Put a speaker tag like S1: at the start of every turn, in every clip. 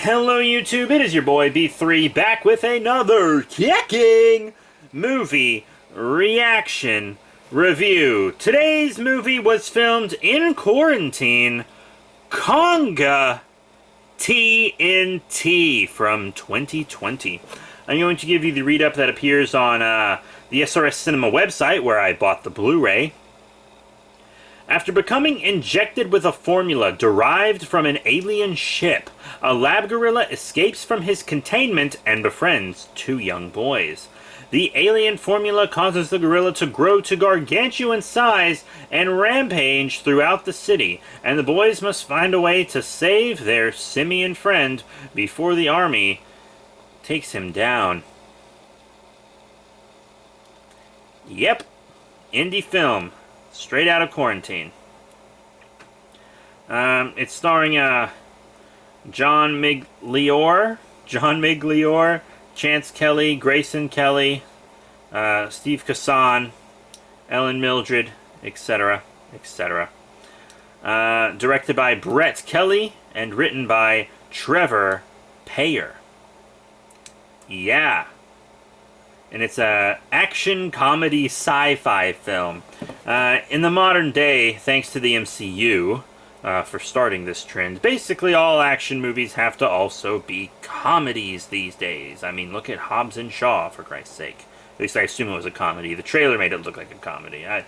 S1: Hello YouTube, it is your boy B3 back with another kicking movie reaction review. Today's movie was filmed in quarantine, Konga TNT from 2020. I'm going to give you the read-up that appears on the SRS Cinema website where I bought the Blu-ray. After becoming injected with a formula derived from an alien ship, a lab gorilla escapes from his containment and befriends two young boys. The alien formula causes the gorilla to grow to gargantuan size and rampage throughout the city, and the boys must find a way to save their simian friend before the army takes him down. Yep, indie film. Straight out of quarantine. It's starring John Migliore, Chance Kelly, Grayson Kelly, Steve Kassan, Ellen Mildred, etc., etc. Directed by Brett Kelly and written by Trevor Payer. Yeah. And it's a action comedy sci-fi film. In the modern day, thanks to the MCU for starting this trend, basically all action movies have to also be comedies these days. I mean, look at Hobbs and Shaw, for Christ's sake. At least I assume it was a comedy. The trailer made it look like a comedy. I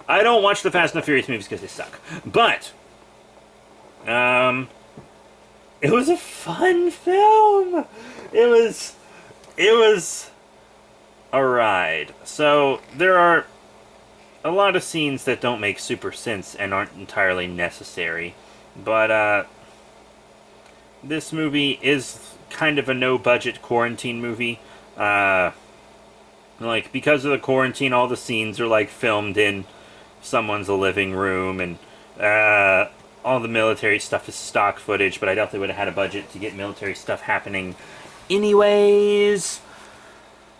S1: don't watch the Fast and the Furious movies because they suck. But it was a fun film. It was a ride. So there are a lot of scenes that don't make super sense and aren't entirely necessary, but this movie is kind of a no-budget quarantine movie. Like, because of the quarantine, all the scenes are like filmed in someone's living room, and all the military stuff is stock footage, but I doubt they would have had a budget to get military stuff happening anyways.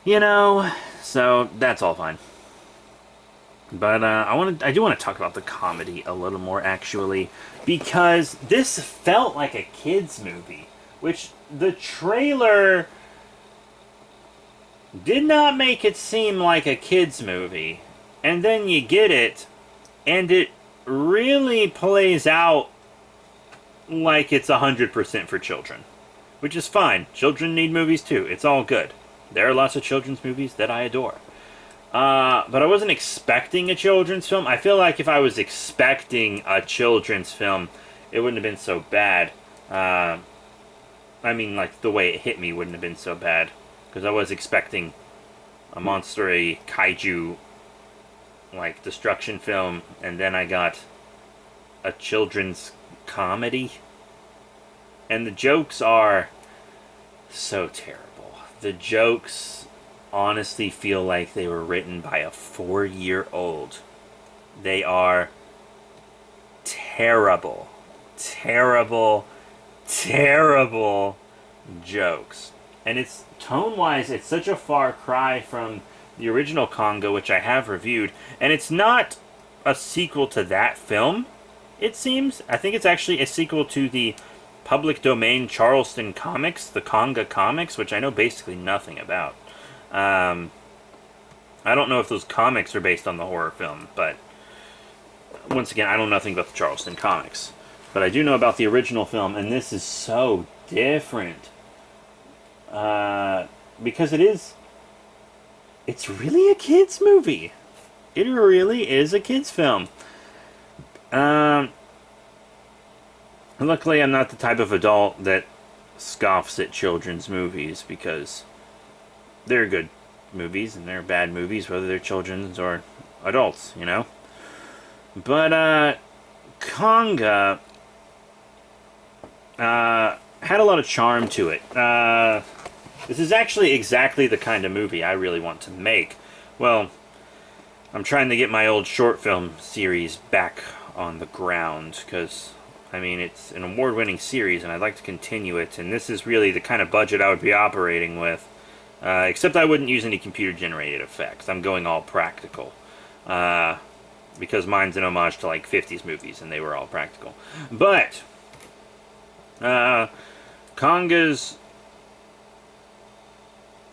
S1: You know, so that's all fine. But I do want to talk about the comedy a little more, actually, because this felt like a kids movie, which the trailer did not make it seem like a kids movie. And then you get it, and it really plays out like it's 100% for children, which is fine. Children need movies too. It's all good. There are lots of children's movies that I adore. But I wasn't expecting a children's film. I feel like if I was expecting a children's film, it wouldn't have been so bad. I mean, like, the way it hit me wouldn't have been so bad. Because I was expecting a monster-y kaiju, like, destruction film, and then I got a children's comedy. And the jokes are so terrible. The jokes honestly feel like they were written by a 4-year-old. They are terrible, terrible, terrible jokes. And it's, tone-wise, it's such a far cry from the original Konga, which I have reviewed. And it's not a sequel to that film, it seems. I think it's actually a sequel to the public domain Charleston comics, the Konga comics, which I know basically nothing about. I don't know if those comics are based on the horror film, but once again, I know nothing about the Charleston comics. But I do know about the original film, and this is so different. Because it's really a kid's movie. It really is a kid's film. Luckily, I'm not the type of adult that scoffs at children's movies, because they're good movies and they're bad movies, whether they're children's or adults, you know? But, Konga had a lot of charm to it. This is actually exactly the kind of movie I really want to make. Well, I'm trying to get my old short film series back on the ground, because I mean, it's an award-winning series, and I'd like to continue it, and this is really the kind of budget I would be operating with. Except I wouldn't use any computer-generated effects. I'm going all practical. Because mine's an homage to, like, 50s movies, and they were all practical. But, Konga's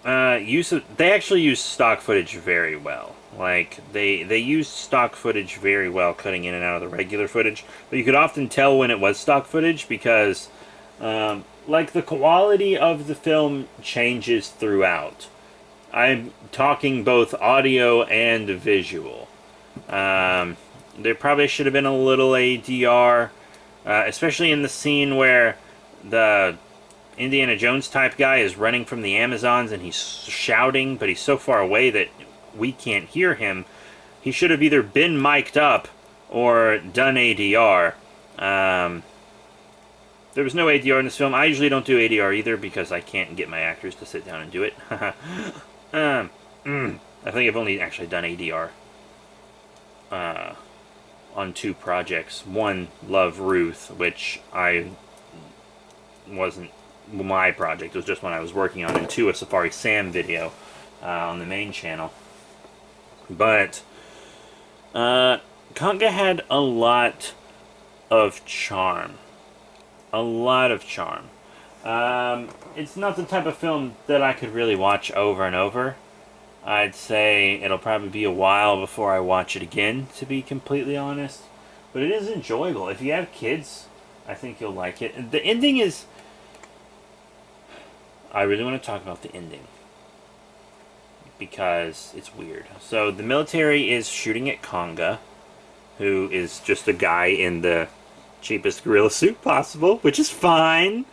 S1: they actually use stock footage very well. Like they used stock footage very well, cutting in and out of the regular footage. But you could often tell when it was stock footage because, like, the quality of the film changes throughout. I'm talking both audio and visual. There probably should have been a little ADR, especially in the scene where the Indiana Jones type guy is running from the Amazons and he's shouting, but he's so far away that we can't hear him. He should have either been mic'd up or done ADR. There was no ADR in this film. I usually don't do ADR either because I can't get my actors to sit down and do it. I think I've only actually done ADR on 2 projects. One, Love Ruth, which wasn't my project. It was just one I was working on. And 2, a Safari Sam video on the main channel. But Konga had a lot of charm. A lot of charm. It's not the type of film that I could really watch over and over. I'd say it'll probably be a while before I watch it again, to be completely honest. But it is enjoyable. If you have kids, I think you'll like it. The ending is... I really want to talk about the ending, because it's weird. So the military is shooting at Konga, who is just a guy in the cheapest gorilla suit possible, which is fine.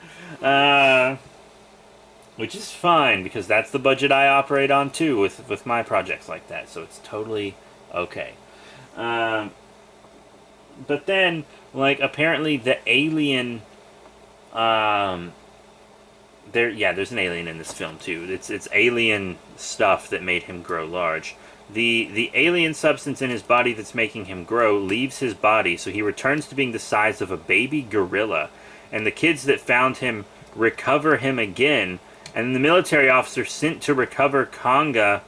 S1: Which is fine, because that's the budget I operate on too with my projects like that, so it's totally okay. But then, like, apparently the alien... there's an alien in this film too. It's alien stuff that made him grow large. The alien substance in his body that's making him grow leaves his body, so he returns to being the size of a baby gorilla. And the kids that found him recover him again, and the military officer sent to recover Konga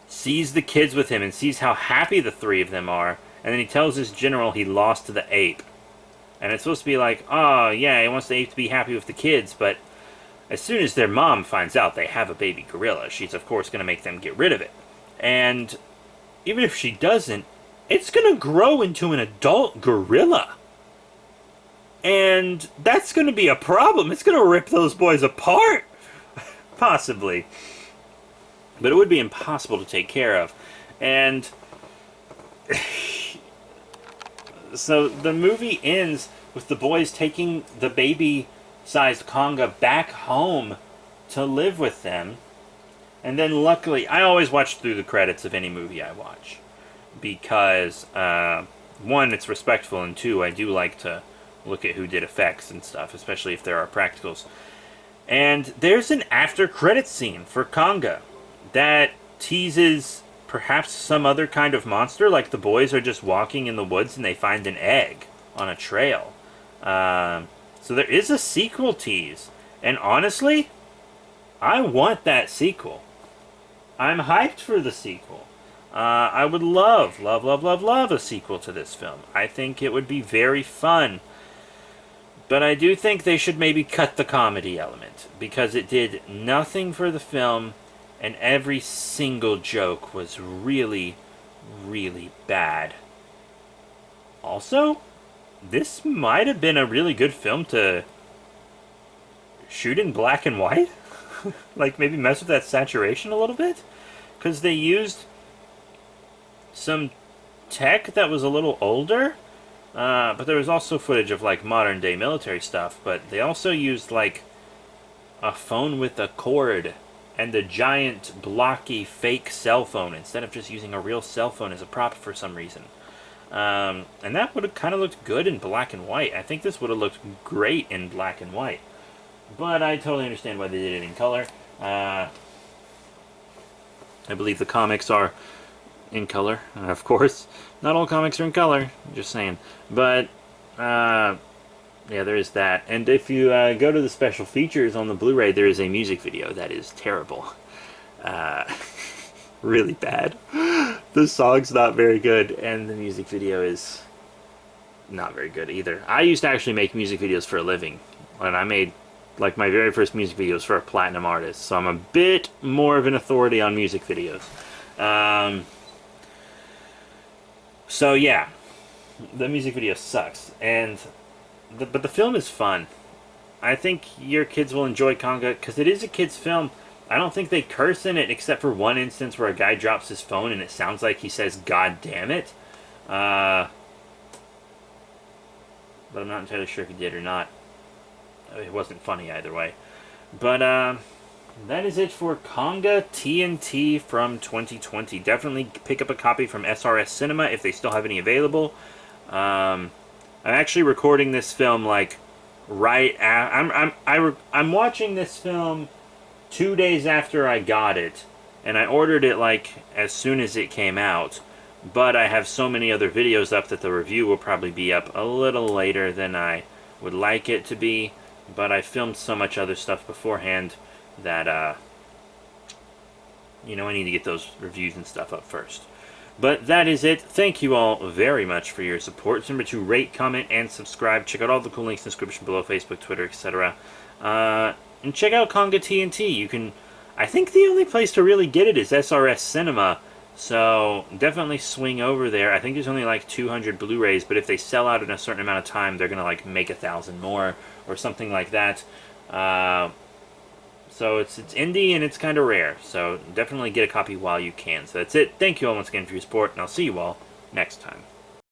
S1: sees the kids with him and sees how happy the 3 of them are, and then he tells his general he lost to the ape. And it's supposed to be like, oh yeah, he wants the ape to be happy with the kids, but as soon as their mom finds out they have a baby gorilla, she's of course going to make them get rid of it. And even if she doesn't, it's going to grow into an adult gorilla. And that's going to be a problem. It's going to rip those boys apart. Possibly. But it would be impossible to take care of. And so the movie ends with the boys taking the baby-sized Konga back home to live with them. And then luckily, I always watch through the credits of any movie I watch. Because, 1, it's respectful, and 2, I do like to look at who did effects and stuff, especially if there are practicals. And there's an after-credits scene for Konga that teases perhaps some other kind of monster, like the boys are just walking in the woods and they find an egg on a trail. So there is a sequel tease. And honestly, I want that sequel. I'm hyped for the sequel. I would love a sequel to this film. I think it would be very fun. But I do think they should maybe cut the comedy element, because it did nothing for the film, and every single joke was really, really bad. Also, this might have been a really good film to shoot in black and white. Like, maybe mess with that saturation a little bit. Because they used some tech that was a little older. But there was also footage of, like, modern-day military stuff. But they also used, like, a phone with a cord and a giant, blocky, fake cell phone instead of just using a real cell phone as a prop for some reason. And that would have kind of looked good in black and white. I think this would have looked great in black and white. But I totally understand why they did it in color. I believe the comics are in color, of course. Not all comics are in color, just saying. But, yeah, there is that. And if you go to the special features on the Blu-ray, there is a music video that is terrible. Really bad. The song's not very good, and the music video is not very good either. I used to actually make music videos for a living. When I made, Like my very first music video was for a platinum artist, so I'm a bit more of an authority on music videos. So yeah, the music video sucks, but the film is fun. I think your kids will enjoy Konga because it is a kid's film. I don't think they curse in it except for one instance where a guy drops his phone and it sounds like he says "God damn it," but I'm not entirely sure if he did or not. It wasn't funny either way. But that is it for Konga TNT from 2020. Definitely pick up a copy from SRS Cinema if they still have any available. I'm actually recording this film like right I'm watching this film 2 days after I got it, and I ordered it like as soon as it came out. But I have so many other videos up that the review will probably be up a little later than I would like it to be. But I filmed so much other stuff beforehand that, you know, I need to get those reviews and stuff up first. But that is it. Thank you all very much for your support. Remember to rate, comment, and subscribe. Check out all the cool links in the description below, Facebook, Twitter, etc. And check out Konga TNT. You can... I think the only place to really get it is SRS Cinema. So definitely swing over there. I think there's only like 200 Blu-rays, but if they sell out in a certain amount of time, they're going to like make 1,000 more or something like that. So it's indie and it's kind of rare. So definitely get a copy while you can. So that's it. Thank you all once again for your support, and I'll see you all next time.